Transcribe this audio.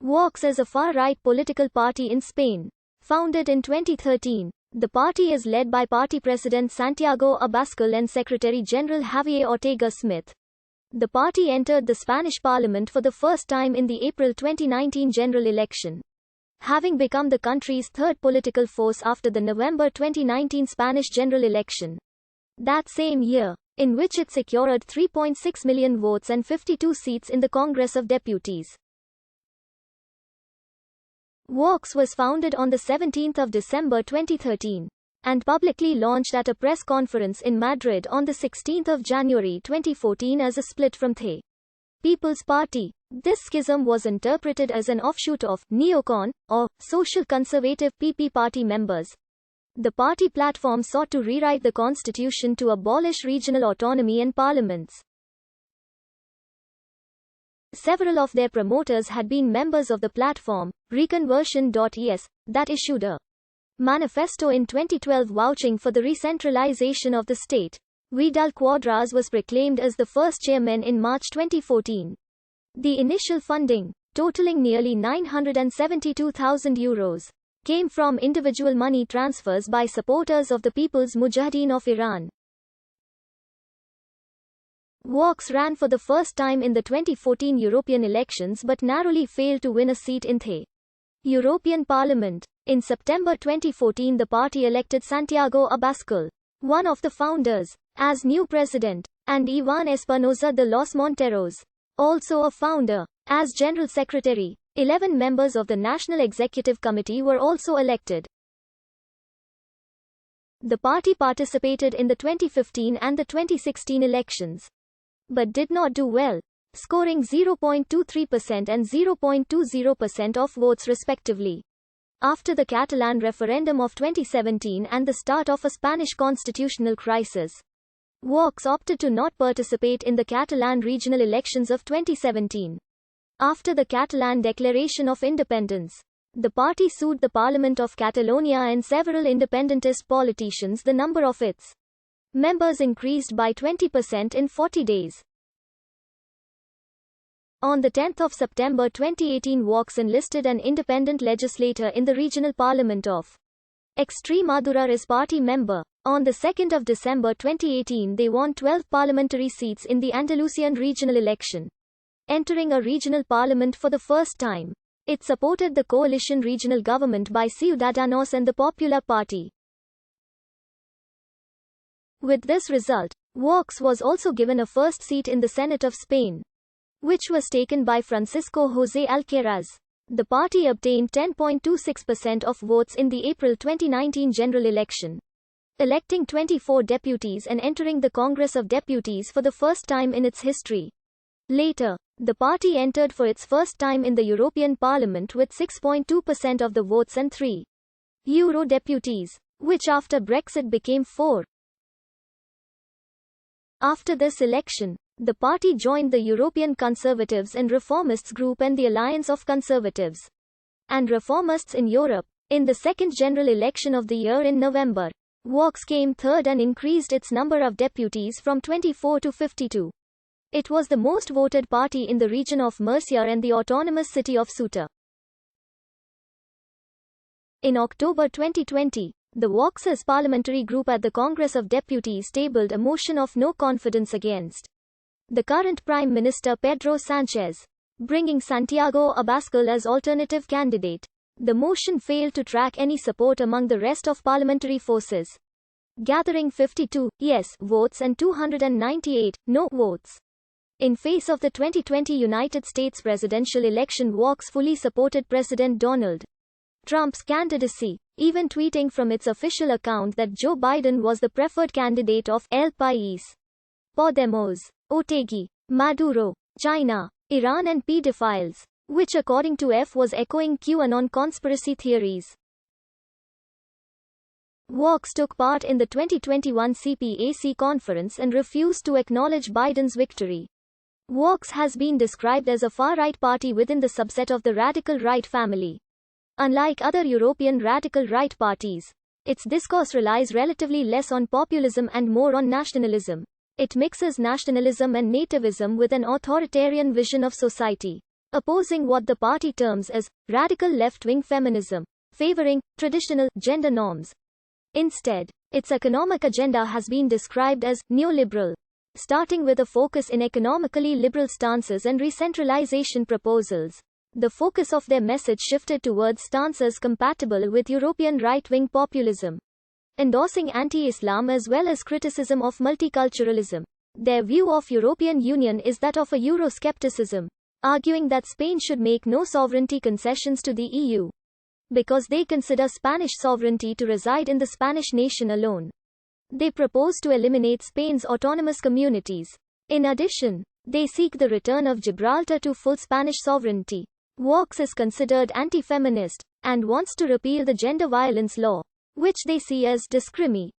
Vox is a far-right political party in Spain. Founded in 2013, the party is led by party president Santiago Abascal and Secretary General Javier Ortega Smith. The party entered the Spanish parliament for the first time in the April 2019 general election, having become the country's third political force after the November 2019 Spanish general election. That same year, in which it secured 3.6 million votes and 52 seats in the Congress of Deputies. Vox was founded on the 17th of December 2013 and publicly launched at a press conference in Madrid on the 16th of January 2014 as a split from the People's Party. This schism was interpreted as an offshoot of neocon or social conservative PP party members. The party platform sought to rewrite the constitution to abolish regional autonomy and parliaments. Several of their promoters had been members of the platform, Reconversion.es, that issued a manifesto in 2012 vouching for the re-centralization of the state. Vidal Quadras was proclaimed as the first chairman in March 2014. The initial funding, totaling nearly €972,000, came from individual money transfers by supporters of the People's Mujahideen of Iran. Vox ran for the first time in the 2014 European elections but narrowly failed to win a seat in the European Parliament. In September 2014, the party elected Santiago Abascal, one of the founders, as new president, and Iván Espinosa de los Monteros, also a founder, as general secretary. 11 members of the National Executive Committee were also elected. The party participated in the 2015 and the 2016 elections, but did not do well, scoring 0.23% and 0.20% of votes respectively. After the Catalan referendum of 2017 and the start of a Spanish constitutional crisis, Vox opted to not participate in the Catalan regional elections of 2017. After the Catalan declaration of independence, the party sued the Parliament of Catalonia and several independentist politicians. The number of its members increased by 20% in 40 days. On the 10th of September 2018, Vox enlisted an independent legislator in the regional parliament of Extremadura as party member. On the 2nd of December 2018, they won 12 parliamentary seats in the Andalusian regional election, entering a regional parliament for the first time. It supported the coalition regional government by Ciudadanos and the Popular Party. With this result, Vox was also given a first seat in the Senate of Spain, which was taken by Francisco José Alcaraz. The party obtained 10.26% of votes in the April 2019 general election, electing 24 deputies and entering the Congress of Deputies for the first time in its history. Later, the party entered for its first time in the European Parliament with 6.2% of the votes and 3 Euro deputies, which after Brexit became 4. After this election, the party joined the European Conservatives and Reformists group and the Alliance of Conservatives and Reformists in Europe. In the second general election of the year in November, Vox came third and increased its number of deputies from 24 to 52. It was the most voted party in the region of Murcia and the autonomous city of Ceuta. In October 2020, the Vox's parliamentary group at the Congress of Deputies tabled a motion of no confidence against the current Prime Minister Pedro Sánchez, bringing Santiago Abascal as alternative candidate. The motion failed to track any support among the rest of parliamentary forces, gathering 52 yes votes and 298 no votes. In face of the 2020 United States presidential election, Vox fully supported President Donald Trump's candidacy, even tweeting from its official account that Joe Biden was the preferred candidate of El País, Podemos, Otegi, Maduro, China, Iran and pedophiles, which according to F was echoing QAnon conspiracy theories. Vox took part in the 2021 CPAC conference and refused to acknowledge Biden's victory. Vox has been described as a far-right party within the subset of the radical right family. Unlike other European radical right parties, its discourse relies relatively less on populism and more on nationalism. It mixes nationalism and nativism with an authoritarian vision of society. opposing what the party terms as radical left-wing feminism, favoring traditional gender norms. Instead, its economic agenda has been described as neoliberal, starting with a focus in economically liberal stances and re-centralization proposals. The focus of their message shifted towards stances compatible with European right-wing populism, endorsing anti-Islam as well as criticism of multiculturalism. Their view of European Union is that of a Euroscepticism, arguing that Spain should make no sovereignty concessions to the EU, because they consider Spanish sovereignty to reside in the Spanish nation alone. They propose to eliminate Spain's autonomous communities. In addition, they seek the return of Gibraltar to full Spanish sovereignty. Vox is considered anti-feminist, and wants to repeal the gender violence law, which they see as discriminatory.